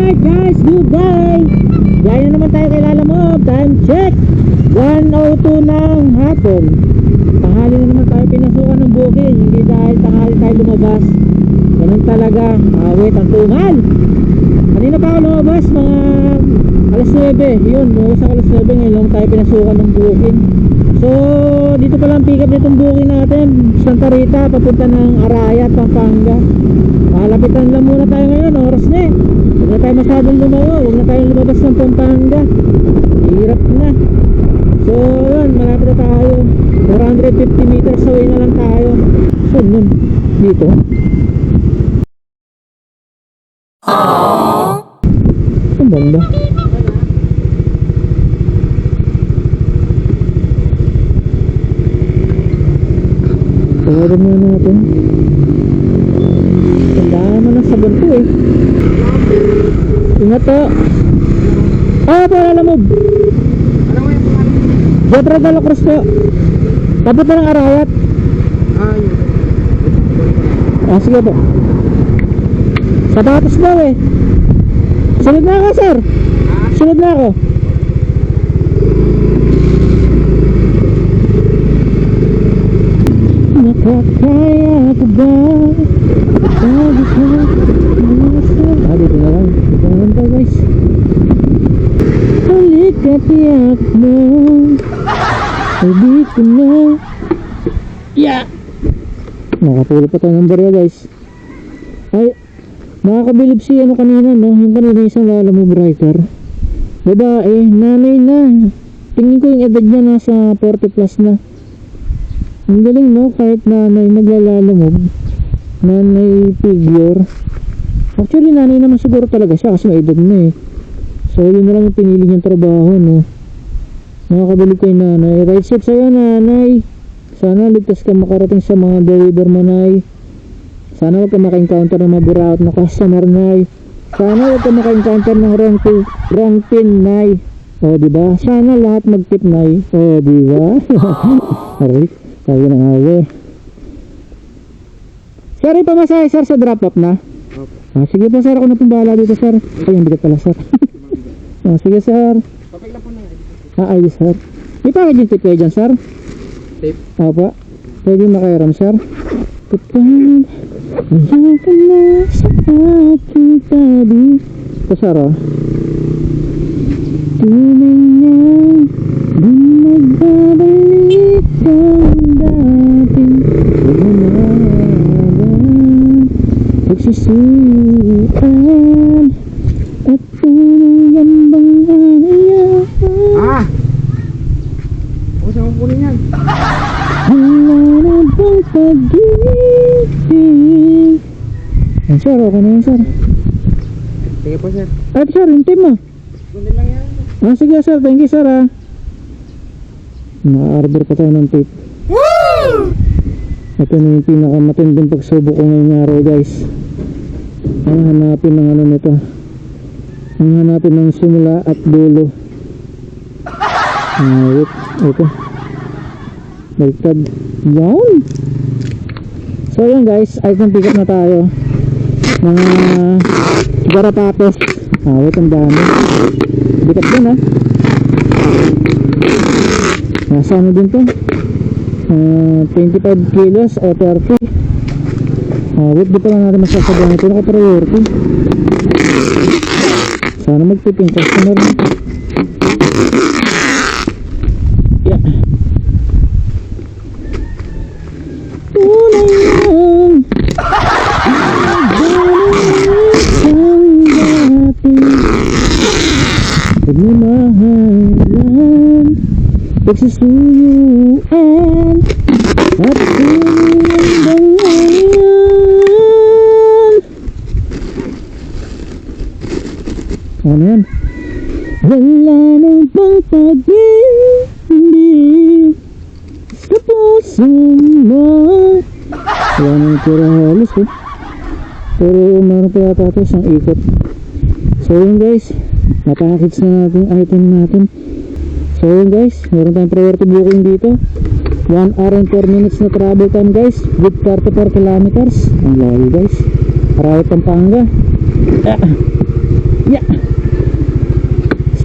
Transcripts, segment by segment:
Alright guys, good day! Gaya na naman tayo kay Lalamove. Time check! 1:02 ng hapon. Tanghali na naman tayo pinasukan ng bukid. Hindi dahil tanghali tayo lumabas. Ganun talaga, awit ang tumal. Kanina pa ako lumabas, mga alas 9. Yun, sa alas 9 ngayon lang tayo pinasukan ng bukid. So, dito pa lang pick up nitong bukid natin, Santa Rita, papunta ng Arayat, Pampanga. Malapitan lang muna tayo ngayon, oras na eh. Huwag na tayo masyadong lumayo, huwag na tayo lumabas ng Pampanga. Hirap na. So yun, malapit na tayo. 450 meters away na lang tayo. So yun, dito. Ang banda. Tawagan muna natin. Tandaan naman ang sabon ko eh. Ingat to. Po, Lalamove. Jetro de la Cruz po. Papunta ng Arayat. Sige po. Sa Tatos daw eh. Sunod na ako sir. Sunod na ako. Nakakaya ko ba? Dito na lang. Dito na lang tayo guys. Halik at iyak mo. Hindi ko na. Yeah. Nakapulot pa tayo ng barya guys. Ay, nakakabilib si ano kanina no. Yung kanina isang Lalamove writer. Babae, nanay na. Tingin ko yung edad niya nasa 40 plus na. Ang galing no, kahit nanay Lalamove. Nanay figure. Actually nanay naman siguro talaga siya kasi may edad na eh. So yun na lang yung pinili niyang trabaho no. Nakakabilib kay nanay. Right safe sa'yo nanay. Sana ligtas ka makarating sa mga deliver mo nay. Sana huwag ka maka-encounter ng maburaot na customer nay. Sana huwag ka maka-encounter ng wrong pin nay. O diba? Sana lahat mag-tip nay. O diba? Alright, tayo na nga eh. Sir, ipamasahe sir sa drop off na? Sige po sir, ako na pong bahala dito sir. Ay, yung bigat pala sir. Sige sir. Papel lang po na yan. Ayos sir. May package yung tip kayo dyan sir? Tape? Opo. Pwede makairam sir. Kapag wala ka na sa aking tabi. Ito sir oh. Tunay na di nagbabalik ang dating pagmamahalan. Pagsisuyuan at tuluyan bang hayaan. Huwag saan mo kunin yan? Wala na bang pag-ibig. Yan sir, okay na yan sir. Sige po sir. At sir, yung team mo. Kunin lang yan. Sige sir, thank you sir ah. Naka-arbor pa tayo ng tape. Woo! Ito na yung pinakamatinding pagsubok ko ngayong araw guys. Ang hanapin ng ano nito. Ang hanapin ng simula at dulo. Wait, ito. Baliktad. Yan. So yan guys, item pick up na tayo. Mga garapatos. Wait, ang dami. Bigat din ha. Nasa ano din to? 25 kilos o 30. Wait, di pa lang natin masasabihan ito. Naka-priority. Sana magpiping customer. Yeah. Tunay lang pagmamahalan, pagsusuyuan at tuluyan bang hayaan. Ano yan? Wala nang bang pag-ibig sa puso mo. Wala nang tira halos eh. Pero meron pa yata ito isang ikot. So yun guys, napakakits na natin item natin. So yun guys, meron tayong priority booking dito. 1 hour and 4 minutes na travel time guys, with 34 kilometers. Ang layo guys. Arayat Pampanga. Yeah.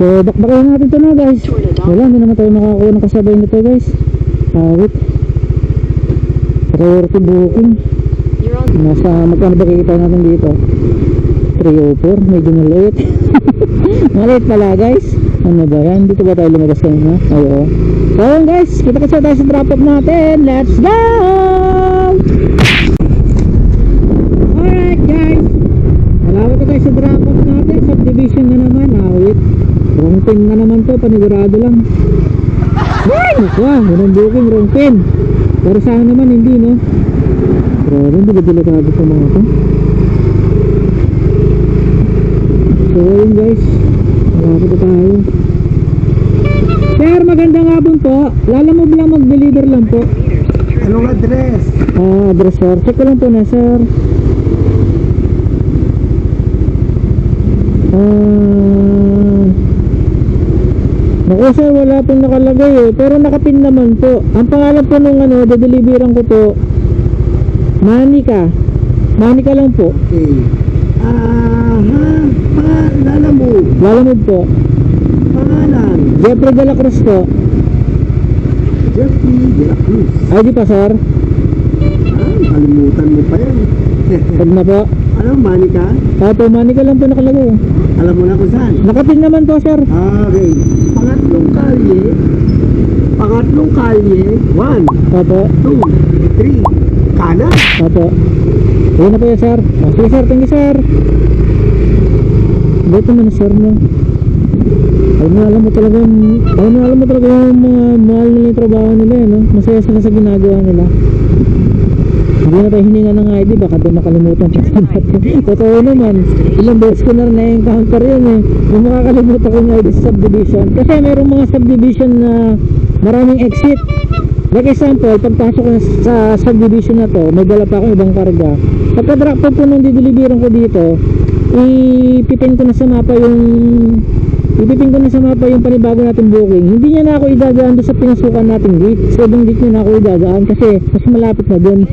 So, bakbakin natin ito na guys. Wala, hindi naman tayo makakuha ng kasabay nito guys. Awit. Priority booking. Nasa, magkano ba kikita natin dito? 304, medyo maliit. Maliit pala guys. Ano ba yan? Dito ba tayo lumabas kanina? Oo. So yun guys, kita-kita tayo sa drop off natin. Let's go! Alright guys, malawat na tayo sa drop off natin. Subdivision na naman. Awit. Wrong pin na naman to, panigurado lang. Wow, walang booking, wrong pin. Pero sa akin naman hindi, no? Pero hindi ba delikado sa mga to? So yun guys, malapit na tayo. Sir, magandang hapon po. Lalamove lang, mag-deliver lang po. Anong address? Address sir, check ko lang po na sir. Naku sir, wala pong nakalagay eh. Pero nakapin naman po. Ang pangalan po nung ano, de-deliveran ko po, Manika. Manika lang po. Okay. Lalamove. Lalamove po. Pangalan. Jeffrey de la Cruz po. Jeffrey de la Cruz. Ay di pa sir. Kalimutan mo pa yan. Pag na po. Ano, Manika? Opo, Manika lang po nakalagay. Alam mo na kung saan? Nakapin naman po sir. Okay. Pangatlong kalye. 1, Opo. 2, 3. Kanan. Opo. Ayun na po yun sir. Sige sir, thank you sir. Dito naman sir mo. Alam mo talaga yung mga mahal nila yung trabaho nila eh, no? Masaya sila sa ginagawa nila. Hindi na tayo hininga ng ID, baka doon makalimutan pa natin. Totoo naman, ilang beses ko na na-encounter yun eh. Yung makakalimutan ko ng ID sa subdivision. Kasi mayroong mga subdivision na maraming exit. Like example, pagpasok ko sa subdivision na to, may dala pa akong ibang karga. Pagka-drop po nung dideliveran ko dito, ipipin ko na sa mapa yung panibago natin booking. Hindi niya na ako idadaan doon sa pinasukan natin gate. So ibang gate niya na ako idadaan kasi mas malapit na doon.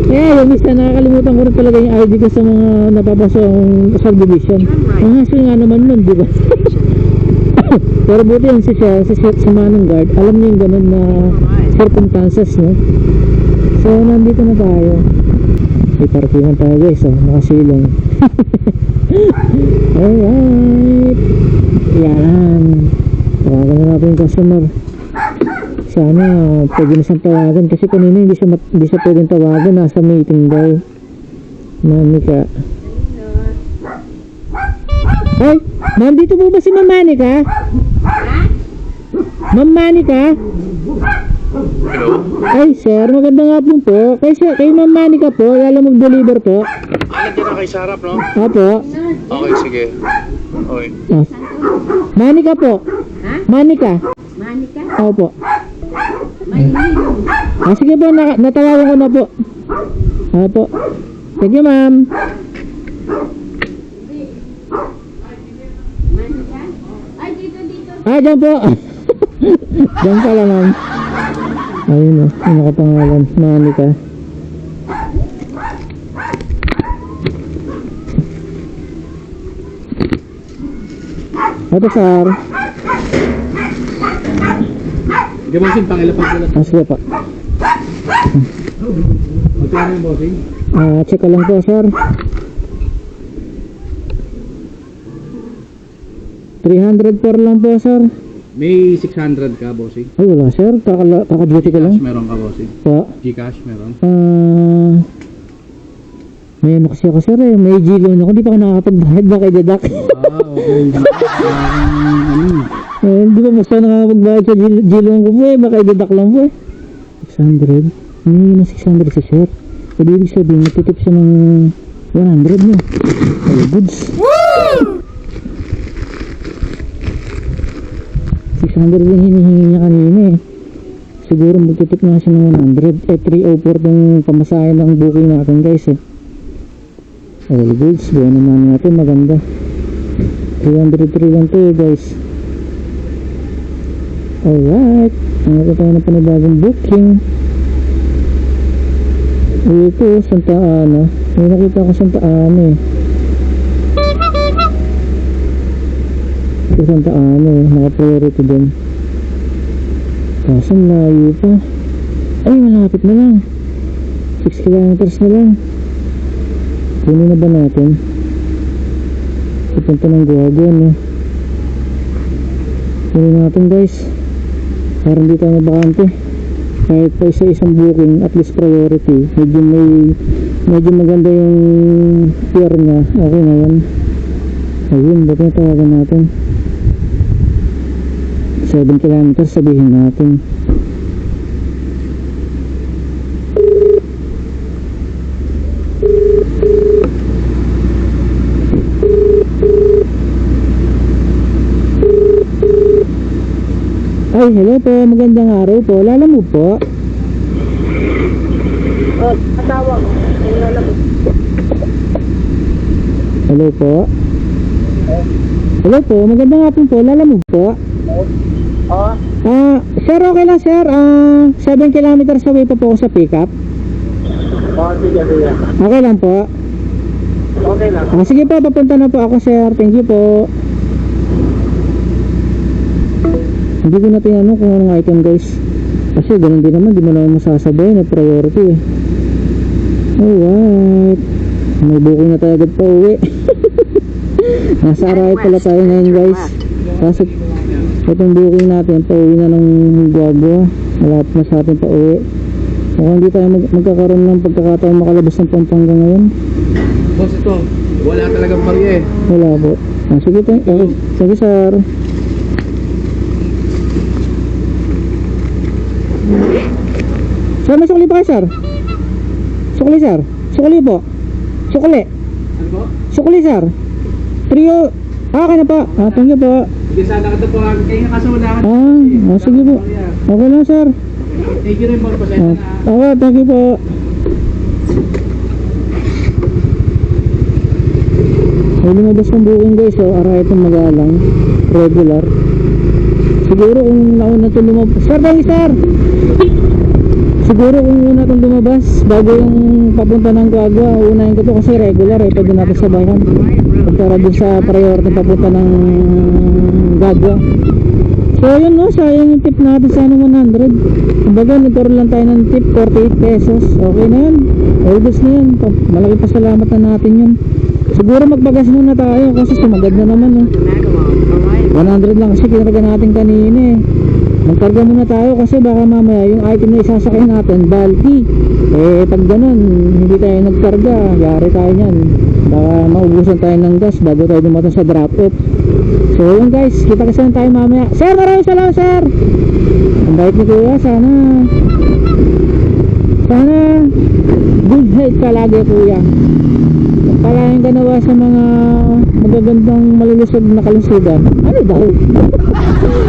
Yung mista, nakakalimutan ko na talaga yung ID ko sa mga napapasok subdivision. Ang hassle nga naman nun, di ba? Pero buti yun si Manong Guard, alam niya yung ganun na circumstances, no? So nandito na tayo. Iparkingan tayo guys, nakasilong. Alright. Yan. Tawagan na natin yung customer. Sana pwede na siyang tawagan kasi kanina hindi siya pwedeng tawagan, nasa meeting daw. Manika. Ay, ma'am, dito po ba si Ma'am Manika? Ma'am Manika? Hello? Ay, sir, magandang hapon po. Kay Ma'am Manika po, lalo mag-deliver po. Nandiyan na kayo sa harap, no? Opo. Okay, sige. Okay. Ah. Manika po. Ha? Manika. Manika? Opo. Maylin. Sige po, natawagan ko na po. Opo. Thank you, ma'am. Manika? Ay, dito. Dyan po. Dyan pala, ma'am. Ayun o, yung nakapangalan. Manika. Ito, sir. Hindi mo sin pangilapag ko na. Sige po. Magkano yung bossing? Check ko lang po, sir. 304 lang po, sir. May 600 ka, bossing. Ay, wala, sir. Kaka-duty ko lang. Cash meron ka, bossing. Po. Gcash meron. May ano kasi ako, sir, eh. May G-loan ako. Di pa ako nakakapagbayad. Baka i-deduct. Okay. Di ba mas nakakapagbayad sa G-loan ko po eh. Baka i-deduct lang po eh. 600. Hindi na 600 si sir. Pwede ibig sabihin, matitip siya ng 100 no. Ay, goods. Woo! 600 yung hinihingi niya kanina eh. Siguro magtitip na siya ng 100. 304 yung pamasahe ng booking natin guys eh. All goods. Buwan naman natin. Maganda. 303 lang to eh guys. Alright. Ano tayo na panibagong booking. Ito, Santa Ana. May nakita ko Santa Ana eh. sa Santa Ana eh. Naka-priority din. Kaso layo pa. Ay, malapit na lang. 6 kilometers na lang. Kunin na ba natin? Pupunta ng Guaguan eh. Kunin natin guys. Para hindi tayo mabakante. Kahit pa isa-isang booking, at least priority. Medyo maganda yung pier niya. Okay na yan. Ayun, ba't na tawagan natin? 7 kilometers sabihin natin. Ay, hello po, magandang araw po. Lalamove po. Asawa ko. Hello po. Hello po, magandang hapon po. Lalamove po. Oo. Sir, okay lang sir. 7 kilometers away pa po ako sa pickup. Oo, sige. Okay lang po. Okay lang. Sige po, papunta na po ako sir. Thank you po. Hindi ko na tinanong kung anong item guys. Kasi ganun din naman, di mo naman masasabay na priority eh. Alright. May booking na tayo agad pa uwi. Nasa Aray pala tayo ngayon guys. Kasi itong booking natin, pauwi na ng Guagua. Malapit na sa atin pa uwi. Mukhang hindi tayo magkakaroon ng pagkakataon makalabas ng Pampanga ngayon. Boss, ito. Wala talagang barya eh. Wala po. Sige tayo. Okay. Sige sir. Sir, may sukli pa kayo sir? Sukli sir? Sukli po. Sukli. Ano po? Sukli sir. Trio. Kaya na po. Thank you po. Sige, sana katapuan. Kaya nga kaso wala ka. Sige po. Okay lang sir. Thank you rin po. Pasensya na. Okay, thank you po. May lumabas ng booking guys. Aray itong magalang. Regular. Siguro kung nauna ito lumabas. Sir, thank you sir. Siguro kung una itong lumabas bago yung papunta ng Guagua, unahin ko ito kasi regular eh. Pwede natin sabayan. Para dun sa priority papunta ng Guagua. So yun no, sayang yung tip natin sa 100. Kumbaga nagkaroon lang tayo ng tip 48 pesos. Okay na yun. Always na yun. Malaki pasalamat na natin yun. Siguro magbagas muna tayo kasi sumagad na naman no. 100 lang kasi kinarga natin kanina eh. Magkarga muna tayo kasi baka mamaya yung item na isasakay natin bulky. Eh pag ganun hindi tayo nagkarga, yari tayo nyan. Baka maubusan tayo ng gas bago tayo dumating sa drop off. So yun guys, kita kasi lang tayo mamaya. Sir, maraming salamat sir. Ang bait ni kuya, sana good health ka lagi kuya. Palayan ka nawa sa mga magagandang malulusog na kalusugan. Ano daw?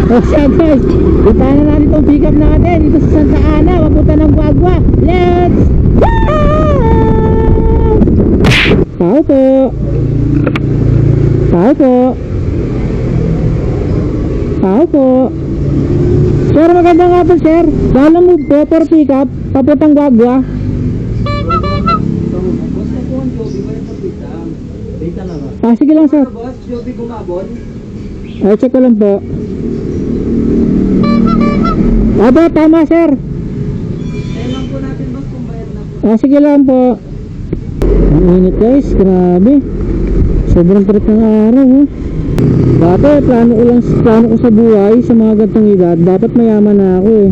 O siya guys, puntahan na natin itong pick up natin dito sa Santa Ana, mapunta ng Guagua. Let's go! Tao po. Tao po. Tao po. Sir, magandang hapon sir. Dalang move po for pick up, papuntang Guagua. Sige lang sir. Boss, Joby bumabon. Ay, check ko lang po. Aba, tama sir. Kaya lang po natin boss kung bayad na po. Sige lang po. Ang init guys, grabe. Sobrang trip ng araw oh. Dati, plano ko sa buhay sa mga gantong edad. Dapat mayaman na ako eh.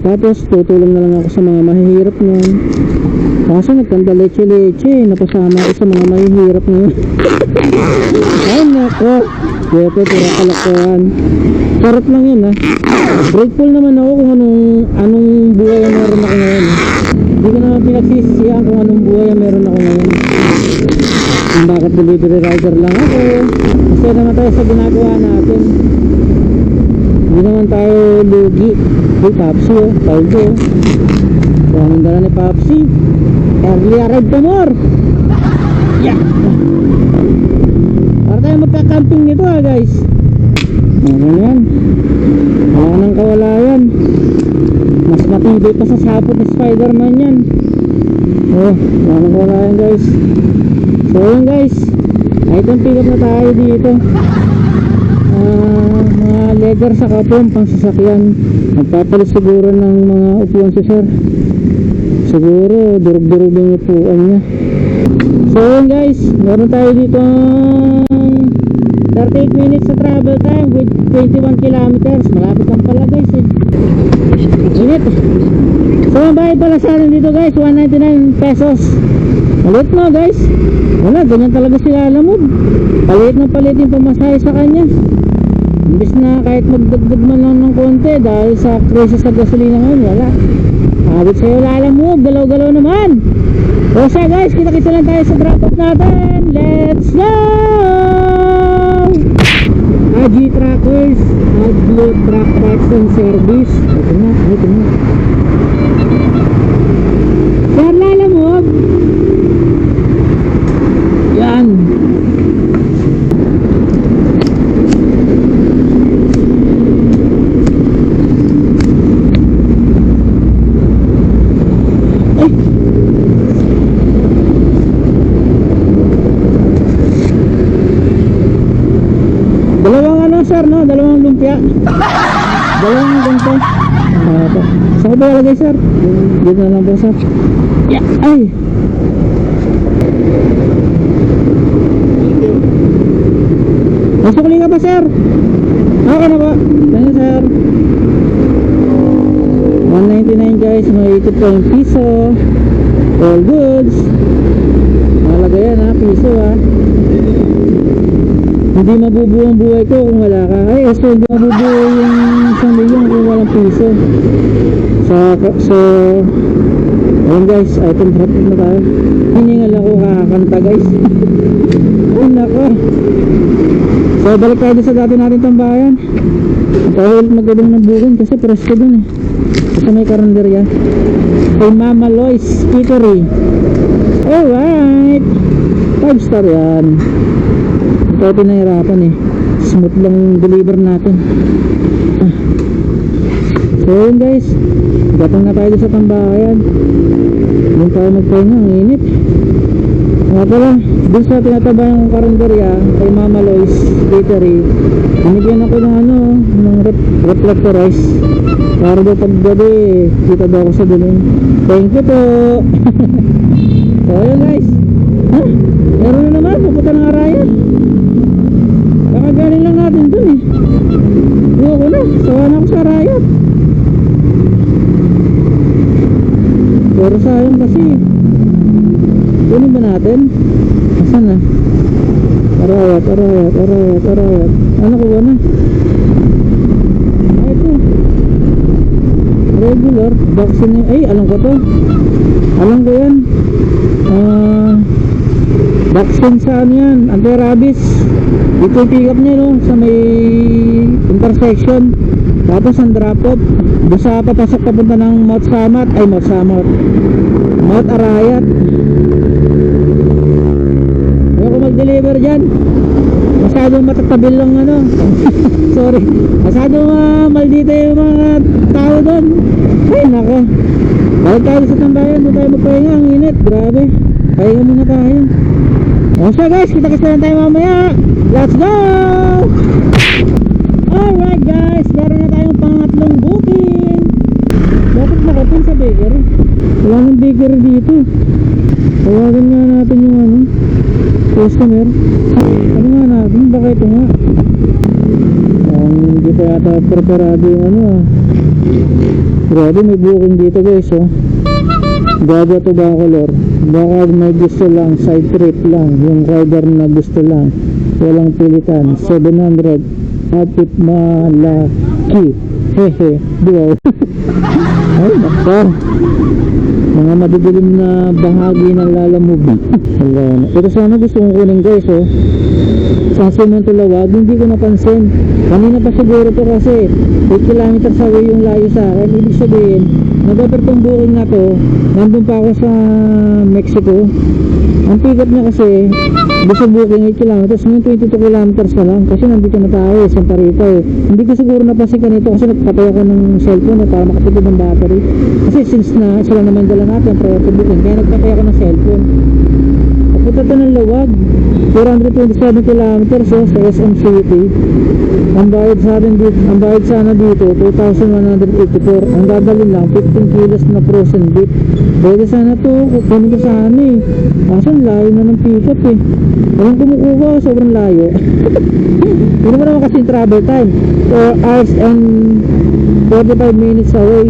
Tapos tutulong na lang ako sa mga mahihirap nun. Kaso nagkanda leche-leche, napasama ako sa mga mahihirap nun. Ay nako, dito pura kalakuan. Charot lang yun ha. Grateful naman ako kung anong buhay ang meron ako ngayon. Hindi ko naman pinagsisisihan kung anong buhay ang meron ako ngayon. Kung bakit delivery rider lang ako. Kasi naman tayo sa ginagawa natin. Hindi naman tayo lugi. Hey Papsi oh, Paldo. Kuhanin dala ni Papsi. Early arrive ka more. Yeah. Para tayo magka-camping nito ha guys. Ano yan? Wala nang kawalayan. Mas matindi pa sa sapot ni Spider-Man yan. Oh, wala nang kawalayan guys. So yun guys, item pick up na tayo dito. mga leather sa kapon pang sasakyan. Magpapalit siguro ng mga upuan si sir. Siguro durug-durug yung upuan niya. So yun guys, meron tayo dito 38 minutes sa travel time with 21 kilometers. Malapit lang pala guys eh. Init. So ang bayad pala sa atin dito guys, 199 pesos. Palit mo guys. Wala, ganyan talaga sila alamod. Palit ng palit yung pamasahe sa kanya. Imbis na kahit magdagdag man lang ng konti dahil sa krisis sa gasolina ngayon, wala. Habit sa'yo lalamog, galaw-galaw naman. O siya guys, kita-kita lang tayo sa drop off natin. Let's go! AG Trackers, Aglo Truck Parts and Service. Ito na, ito na. Sir, lalamog. Yan. Dalawang ano sir, no? Dalawang lumpia. Dalawang ganito. Saan ko ba lalagay sir? Dito na lang po sir. Yeah. Ay! Masukli ka ba sir? Okay na ba? Ganyan sir. 199 guys, may 2 piso. All goods. Mahalaga yan ha, piso ha. Hindi mabubuo ang buhay ko kung wala ka. Ay, so hindi mabubuo yung 1 milyon kung walang piso. So ayun guys, item drop na tayo. Hiningal ako kakakanta guys. Ay nako. So balik tayo sa dati natin tambayan. Dahil magandang ng bukid kasi presko dun eh. Kasi may karinderya. Kay Mama Lois Eatery. Alright, 5 star yan. Ito pinahirapan eh. Smooth lang deliver natin. So yun guys, datang na tayo sa tambayan. Doon tayo magpahinga, ang init. Nga pala, dun sa tinatabayan kong karinderya kay Mama Lois Bakery, binigyan ako ng ano, ng reflectorize para daw paggabi kita daw ako sa duling. Thank you po. So yun guys, ha? Meron na naman, pupunta ng Arayat. Kakagaling lang natin dun eh. Ayoko na, sawa na ako sa Arayat. Pero sayang kasi kunin ba natin? Asan na? Arayat. Ano ko ba na? Ah, ito regular vaccine. Ay, alam ko to. Alam ko yan. Vaccine sa ano yan, anti-rabies. Dito yung pick up niya no, sa may intersection. Tapos ang drop off doon sa papasok papunta ng Mount Arayat. Ayoko mag-deliver dyan, masyadong matatabil lang ano. Sorry, masyadong maldita yung mga tao doon. Ay nako, balik tayo sa tambayan, doon tayo magpahinga. Ang init, grabe. Pahinga muna tayo. O siya guys, kita-kita lang tayo mamaya. Let's go! Alright guys, meron na tayong pangatlong booking. Bakit nakapin sa bakery? Wala nang bakery dito. Tawagan nga natin yung ano, customer. Ano nga natin, baka ito nga. Hindi pa yata preparado yung ano ah. Grabe, may booking dito guys oh. Gaga to ba color? Baka may gusto lang, side trip lang. Yung rider na gusto lang, walang pilitan. 700 hapit malaki. Hehe, wow. Ay nako, mga madidilim na bahagi ng lalamog. Ito sana gusto kong kunin guys oh. Sa Simon Tulawag, hindi ko napansin. Kanina pa siguro to kasi 8 kilometers away yung layo sa akin. Ibig sabihin, nag-offer tong booking na to, nandun pa ako sa Mexico. Ang pick up niya kasi doon sa booking 8 kilometers, ngayon 22 kilometers na lang kasi nandito na tayo sa Parita eh. Hindi ko siguro napansin kanito kasi nagpatay ako ng cellphone para makatipid ng battery. Kasi since na sila naman dala natin prior to booking, kaya nagpatay ako ng cellphone. Papunta to ng Lawag. 427 kilometers sa SM City. Ang bayad sa atin dito, ang bayad sana dito 2,184. Ang dadalhin lang 15 kilos na frozen beef. Pwede sana to, kukunin ko sana eh. Kaso ang layo na ng pick-up eh. Walang kumukuha, sobrang layo. Hindi mo naman kasi yung travel time. 4 hours and 45 minutes away.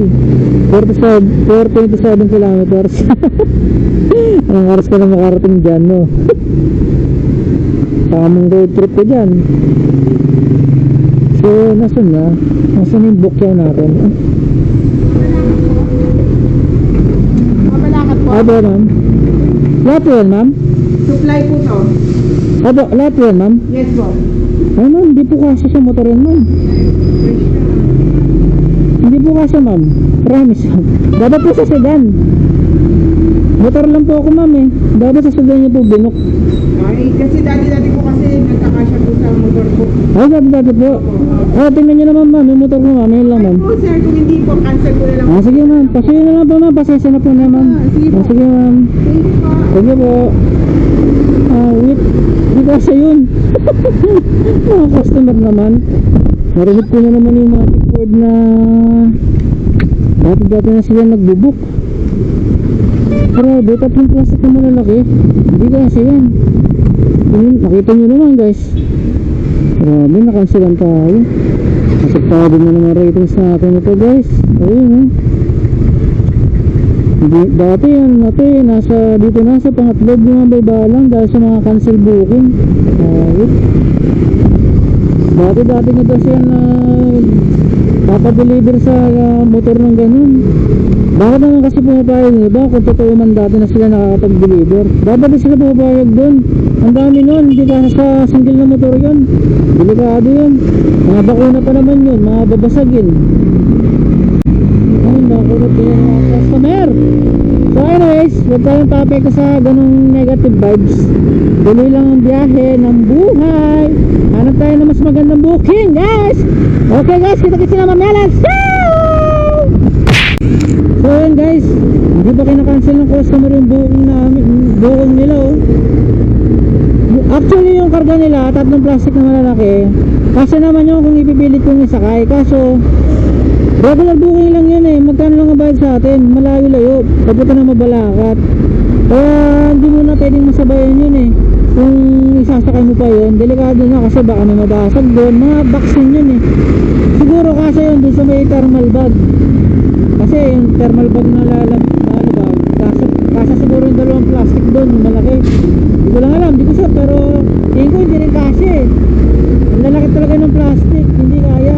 427 kilometers. Anong oras ka na makarating dyan, no? Tamang road trip ko dyan. So, nasan na? Nasan yung bukyaw natin? Mabalakat po. Aba, ma'am? Lahat po yan, ma'am? Supply po to. Aba, lahat po yan, ma'am? Yes po. Ay, ma'am, hindi po kasi sa motor yan, ma'am. Hindi po kasi, ma'am. Promise. Dapat po sa sedan. Motor lang po ako, ma'am eh. Dapat sa sedan niyo po binok. Ay, kasi dati po kasi nagkakasya po sa motor po. Ay, dati po. Oh, tingnan niyo naman, ma'am. Yung motor ko, ma'am. Yun lang, ma'am. Po sir, kung hindi po, cancel ko na lang. Ah, sige, ma'am. Pasensya na lang po, ma'am. Pasensya na po na, ma'am. Sige po. Ah, sige, ma'am. Thank you po. Sige po. Ah, wait. Hindi kasi yun. Mga customer naman. Narinig ko na naman yung mga Ford na dati na sila nagbubuk. Grabe, tatlong plastic na malalaki. Hindi kasi yan. Yun, nakita nyo naman guys. Grabe, nakansilan tayo. Nasagpado na naman ratings natin ito guys. Ayun eh. Hindi, dati yan, dito nasa pangatlog yung mga baybalang dahil sa mga cancel booking. Ayun. Dati nga daw siya na papadeliver sa motor ng ganun. Bakit naman kasi pumapayag nyo ba kung totoo man dati na sila nakakapag-deliver? Dapat din sila pumapayag dun. Ang dami nun, hindi kasi sa single na motor yun. Delikado yun. Mga bakuna pa naman yun, mga babasagin. Ay, nakulot yun mga customer. So anyways, huwag tayong topic sa ganung negative vibes. Tuloy lang ang biyahe ng buhay. Hanap tayo na mas magandang booking, guys. Okay guys, kita-kita na mamaya. So yun guys, hindi pa kinakancel ng customer yung booking nila oh. Actually yung karga nila, tatlong plastic na malalaki. Kasi naman yun kung ipipilit kong isakay. Kaso regular booking lang yun eh. Magkano lang ang bayad sa atin? Malayo-layo, papunta na Mabalacat. Kaya hindi mo na pwedeng masabayan yun eh. Kung isasakay mo pa yun, delikado na kasi baka may mabasag doon. Mga vaccine yun eh. Siguro kasi yun doon sa may thermal bag. Kasi yung thermal bag na ano ba, kasa siguro yung dalawang plastic doon, malaki. Hindi ko lang alam, hindi ko sure, pero tingin ko hindi rin kasi. Ang lalaki talaga ng plastic, hindi kaya.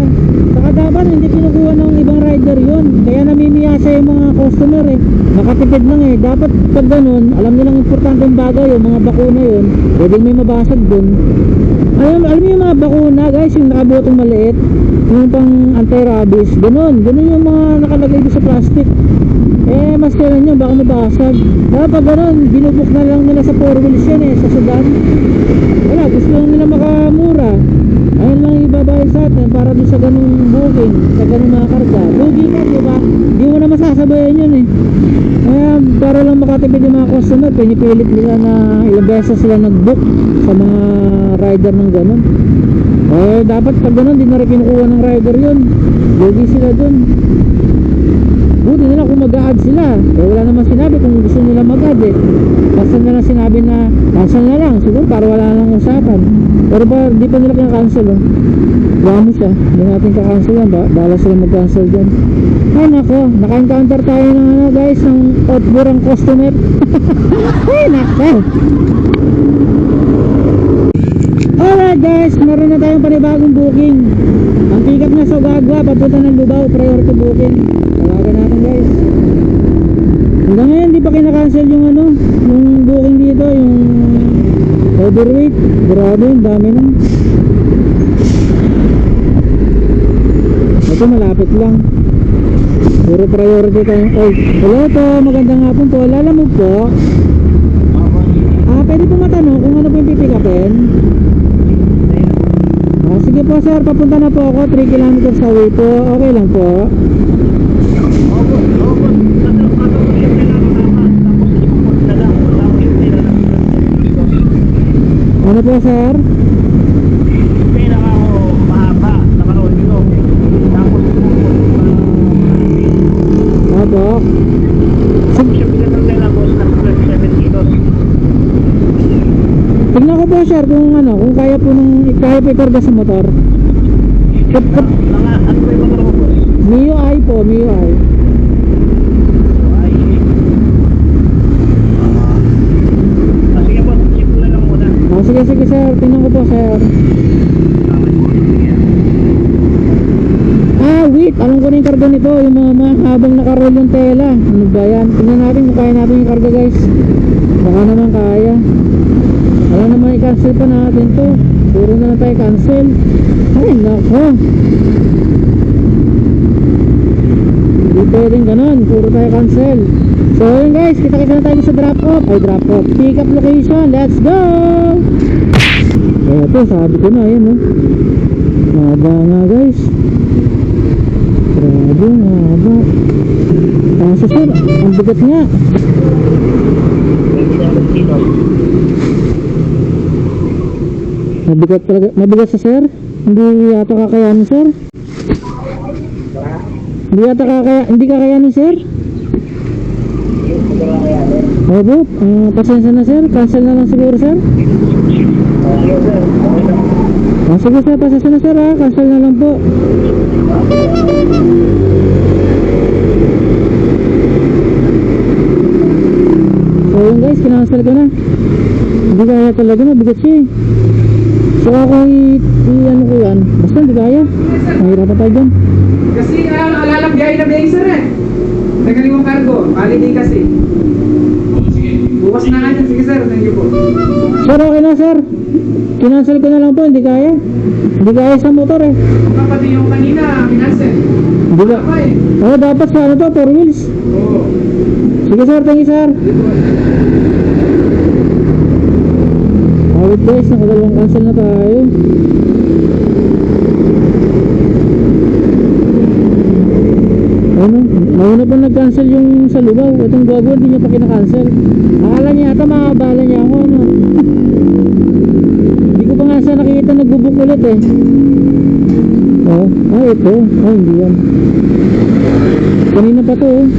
Saka dapat hindi kinukuha ng ibang rider yun. Kaya namimiyasa yung mga customer eh. Nakatipid lang eh. Dapat pag ganun, alam nilang importanteng bagay yung mga bakuna yun. Pwedeng may mabasag dun. Alam mo yung mga bakuna guys, yung nakabotong maliit, yung pang anti-rabies, ganun yung mga nakalagay doon sa plastic. Eh mas kailan nyo, baka mabasag. Kaya pag ganun, binubuk na lang nila sa 4 wheels yan eh, sa sedan. Wala, gusto lang nila makamura. Ayun lang ibabayad sa atin para doon sa ganung booking, sa ganung mga karga. Booking ka, diba? Di mo na masasabayan yun eh. Kaya para lang makatipid yung mga customer, pinipilit nila na ilang beses sila nag-book sa mga rider ng ganun. Eh dapat pag ganun, di na rin kinukuha ng rider yun. Lugi sila dun. Buti nila kung mag-a-add sila. Eh wala naman sinabi kung gusto nila mag-add eh. Basta nila sinabi na cancel na lang. Siguro para wala lang usapan. Pero ba, di pa nila kina-cancel oh. Gawa mo siya. Hindi natin ka-cancel yan. Bala sila mag-cancel dyan. Ay nako, naka-encounter tayo ng ano guys, ng outburang customer. Ay nako. Alright guys, meron na tayong panibagong booking. Ang pick-up na sa Gagwa, papunta ng Lubao, priority booking. Tawagan natin guys. Hanggang ngayon, di pa kinakancel yung ano, yung booking dito, yung overweight. Grabe, dami na. Ito malapit lang. Puro priority tayo. Oy, hello po, magandang hapon po. Lalamog po. Pwede po matanong kung ano po yung pipick-upin. Sige po sir, papunta na po ako, 3 kilometers away po, okay lang po. Ano po, sir? Pinaka ko mahaba, nakaroon dito. Tapos Opo. siya pinatanggal na boss ng 7 kilos. Tingnan ko po, sir, kung ano, kung kaya po ikarga sa motor. Mga ano ba yung motor mo boss? MIUI po, MIUI. Ay. Sige po, check ko na lang muna. Sige, sige, sir. Tingnan ko po, sir. Wait. Alam ko na yung karga nito. Yung mga habang nakaroll yung tela. Ano ba yan? Tingnan natin kung kaya natin yung karga, guys. Baka naman kaya. Wala naman i-cancel pa natin to. Puro na lang tayo cancel. Ay, nako. Hindi pwedeng ganun. Puro tayo cancel. So yun guys, kita-kita na tayo sa drop off. Ay, drop off. Pick up location. Let's go! Ito, sabi ko na. Ayan, oh. Mahaba nga guys. Grabe, mahaba. Kaso sir, ang bigat nga. 7 kilos. Mabigat talaga. Mabigat sa sir? Hindi yata kakayanin, sir? Hindi kakayanin, sir? Opo, pasensya na, sir. Cancel na lang siguro, sir. Sige, sir. Pasensya na, sir, ha. Cancel na lang po. So yun guys, kinancel ko na. Hindi kaya talaga, mabigat siya eh. So ako ano ko yan, basta hindi kaya. Mahirapan tayo dyan. Kasi alalang biyahe na biyahe sir eh. Nagaling mong cargo, holiday kasi. Bukas na nga yan, sige sir, thank you po. Sir, okay na sir. Kinancel ko na lang po, hindi kaya. Hindi kaya sa motor eh. Baka pati yung kanina, kinansel. Hindi ba? Baka eh. Oo, dapat sa ano to, 4 wheels. Oo. Sige sir, thank you sir. Awit guys, nakadalawang cancel na tayo. Ano? Nauna pa nag-cancel yung sa Lugaw. Itong gago, hindi niya pa kinakancel. Akala niya ata, makabala niya ako, ano? Hindi ko pa nga siya nakikita nagbubuk ulit eh. Oh, ito. Hindi yan. Kanina pa to, oh.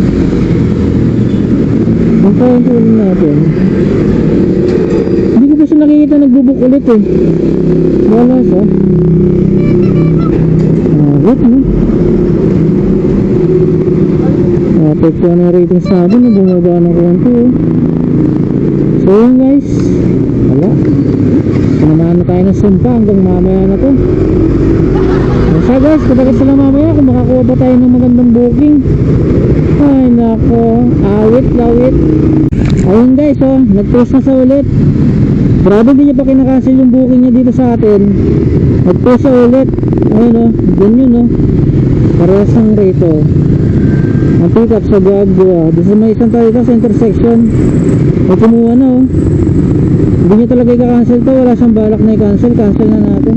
Ang kaya ko ulit natin. Hindi ko pa siya nakikita nagbubuk ulit eh. Wala siya. What, no? Apekto na yung ratings natin na bumaba ng konti eh. So yun guys, wala. Sinamahan na tayo ng sumpa hanggang mamaya na to. So guys, kapag sila mamaya kung makakuha pa tayo ng magandang booking. Ay nako, awit. Ayun guys, oh, nag-post na sa ulit. Grabe, hindi niya pa kinakancel yung booking niya dito sa atin. Nag-post sa ulit. Ayun oh, dyan yun oh. Parehas ang rate oh. Ang pick up sa Guagua. Dito may isang tayo sa intersection. May kumuha na oh. Hindi niya talaga i-cancel to. Wala siyang balak na i-cancel. Cancel na natin.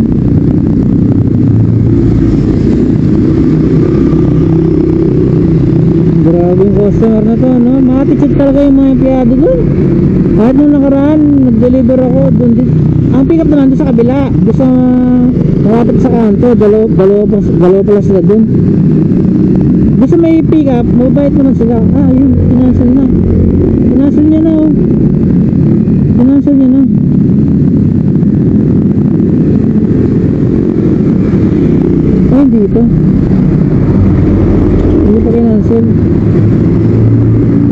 Grabe yung customer na to, no? Makatitsig talaga yung mga empleyado dun. Kahit nung nakaraan, nag-deliver ako dun. Ang pick up na nandun sa kabila. Doon sa malapit sa kanto. Dalawa pala sila dun. Doon sa may pick up, mabait naman sila. Yun, kinancel na. Kinancel niya na, oh. Kinancel niya na. Hindi pa. Hindi pa kinancel.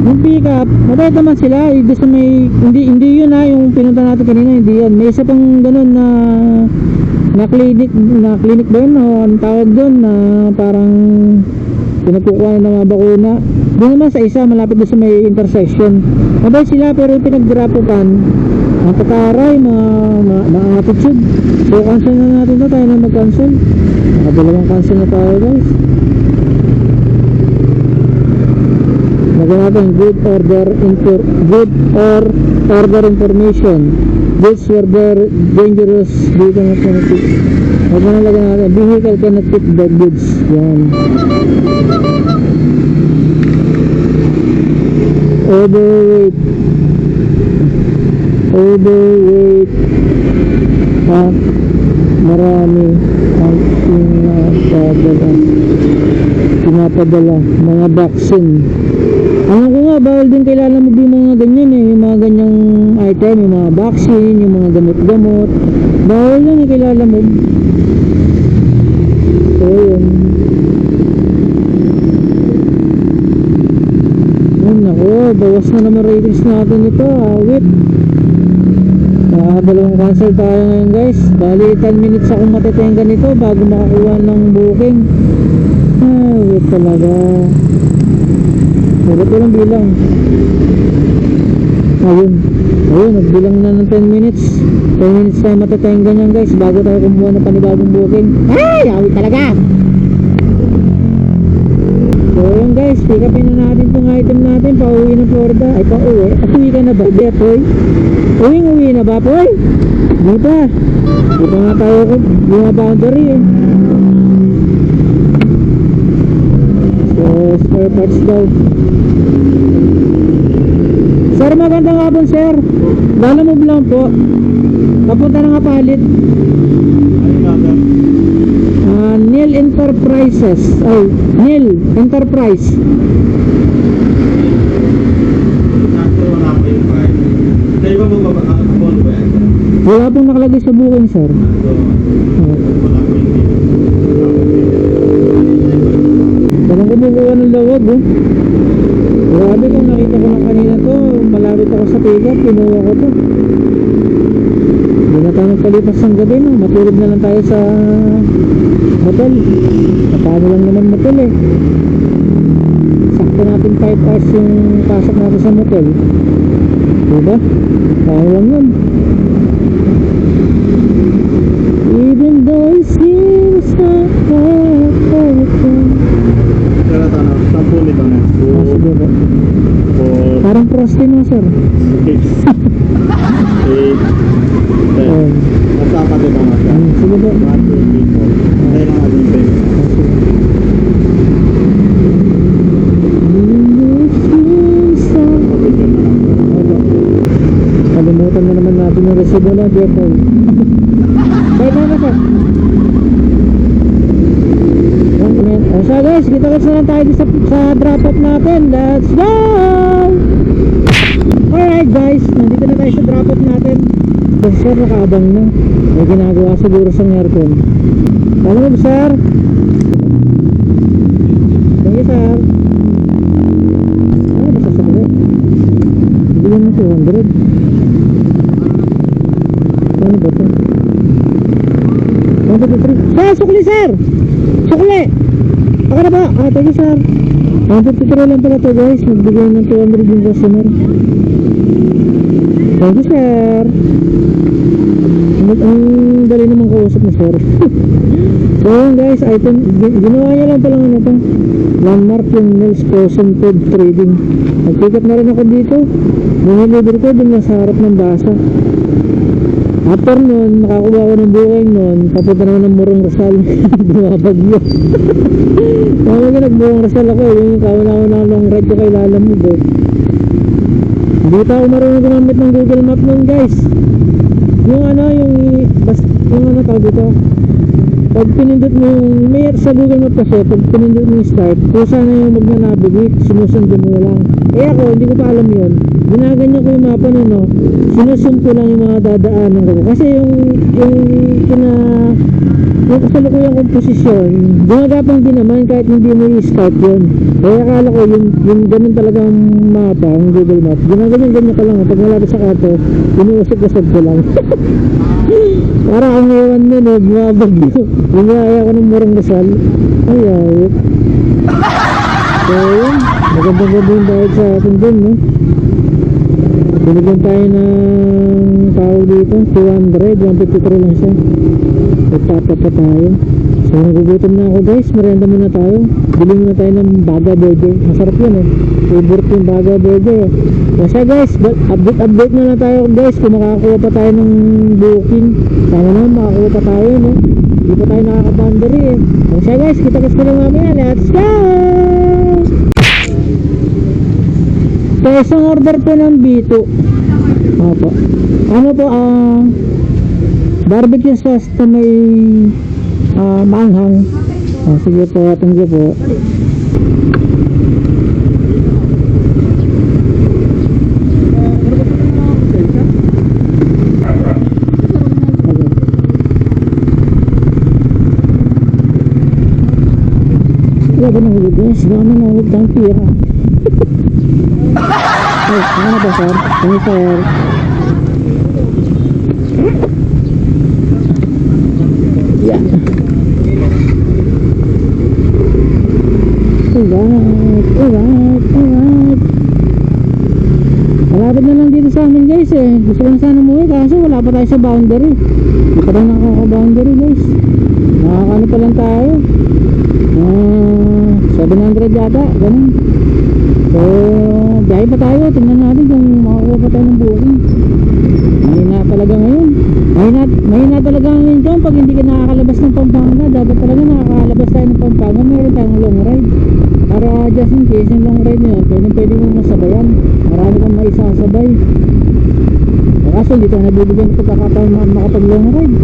Yung pick up, mabait naman sila. Doon sa may, hindi yun ha, yung pinunta natin kanina, hindi yun. May isa pang ganun na clinic ba yun, o ang tawag doon na parang pinagkukuha ng mga bakuna. Doon naman sa isa, malapit doon sa may intersection. Mabay sila pero yung pinag-drapukan, ang kataray, mga attitude. So cancel na natin ito, tayo na mag-cancel. Nakadalawang cancel na tayo guys. Lagyan natin good order information. Goods were there dangerous vehicle not cannot fit. Huwag na lagyan natin vehicle cannot fit the goods. Yan. Overweight. at marami ang pinapadala mga vaccine. Alam ko nga, bawal din kilala mo yung mga ganyan eh, yung mga ganyang item, yung mga vaccine, yung mga gamot-gamot, bawal lang kilala mo. So yun. Ay naku, bawas na naman ratings natin ito, awit. Dalawang cancel tayo ngayon guys. Bali 10 minutes akong matitenga nito bago makakuha ng booking. Wait talaga. Ulit ko lang bilang. Ayun, nagbilang na ng 10 minutes. 10 minutes tayo matitenga niyan guys bago tayo kumuha ng panibagong booking. Ay, awit talaga. So yun guys, pick upin na natin itong item natin. Pauwi na Florida. Ay, pauwi. Uwi ka na ba? Boy? Uwi na ba, boy? Di pa. Di pa nga tayo ko. Di nga boundary eh. So, spare parts daw. Sir, magandang hapon, sir. Lala mo lang po. Papunta na nga palit. Neil Enterprises. Ay, Neil Enterprise. Wala pong nakalagay sa booking, sir. Parang kumukuha ng lawag, oh. Grabe, kung nakita ko na kanina to, malapit ako sa pick-up, pinuha ko to. Hindi na tayo nagpalipas ng gabi, no? Matulog na lang tayo sa hotel. Paano lang naman motel eh. Sakto natin 5 hours yung pasok natin sa motel. Diba? Paano lang yun. Even though it seems like everything. Pero ano, 10 nito na. Sige po. Parang frosty mo, sir. 6, 8, 10. Magkapa din ba siya? Sige po. 1, 2, 3, 4. Kaya lang ating pwede. Kalimutan na naman natin yung resibo na, Jeffrey. Bye na po. So guys, kita-kits na lang tayo sa drop-off natin. Let's go! Alright guys, nandito na tayo sa drop-off natin. Sir, nakaabang na. May ginagawa siguro sa aircon. Alam mo, sir? Thank you, sir. Basta sakli. Hindi yan na 200. Ano ba ito? 153. Sir, sukli, sir! Sukli! Baka na ba? Thank you, sir. 153 lang pala ito, guys. Nagbigay ng 200 yung customer. Thank you, sir. Ang dali naman kausap na, sir. So yun guys, item, ginawa niya lang palang ano ito, landmark yung Nels Frozen Food Trading. Nag-pick up na rin ako dito. Nililibre ko dun sa harap ng basa. After nun, nakakuha ko ng booking nun, papunta naman ng Morong Rizal. Bumabagyo. Kaya nga nagbuong Rizal ako, yung kauna-una long ride ko kay Lalamove eh. Hindi pa ako marunong gumamit ng Google Map nun guys. Yung ano, yung ano tawag dito, pag pinindot mo yung sa Google Map kasi, pag pinindot mo yung start, kung sana yung magnanavigate, sinusundan mo lang. Eh ako, hindi ko pa alam yun. Ginaganyan ko yung mapa nun, no? Sinusum ko lang yung mga dadaanan ko. Kasi yung kasalukuyang kong posisyon, gumagapang din naman kahit hindi mo i-start yun. Kaya akala ko yung ganun talagang mapa, yung Google Map. Ginaganyan ka lang, pag malapit sa kanto, inuusog-usog ko lang. Para ang ewan nun, bumabagyo. Bumaya ko ng Morong Rizal. Ay, ayot. So, yun. Magandang-ganda yung dahil sa atin dun, no? Binigyan tayo ng tao dito. 200, 153 lang siya. Nagtapa pa tayo. So, nagugutom na ako, guys. Merienda muna tayo. Bili muna tayo ng Baga Burger. Masarap yun, eh. Favorite yung Baga Burger, eh. Kasi guys, update na lang tayo guys kung makakakuha pa tayo ng booking. Sana naman makakuha pa tayo, no? Hindi pa tayo nakaka-boundary eh. Kasi guys, kita-kits na lang mamaya. Let's go! So, isang order po ng B2. Opo. Ano po, Barbecue sauce na may maanghang. Sige po, thank you po. Wala ba nang hulog guys? Baka may nahulog tayong pira. Ay, ano na ba sir? Thank you sir. Yan. Alright. Malapit na lang dito sa amin guys eh. Gusto lang sana umuwi kaso wala pa tayo sa boundary. Hindi pa tayo nakaka-boundary guys. Nakakano pa lang tayo. 700 yata, ganun. So, biyahe pa tayo. Tingnan natin kung makakuha pa tayo ng booking. Mahina talaga ngayon. Mahina talaga ngayon dyan pag hindi ka nakakalabas ng Pampanga. Dapat talaga nakakalabas tayo ng Pampanga. Meron tayong long ride. Para just in case yung long ride nyo, pwede mo masabayan. Marami kang maisasabay. Kaso hindi tayo nabibigyan ng pagkakataon makapag long ride.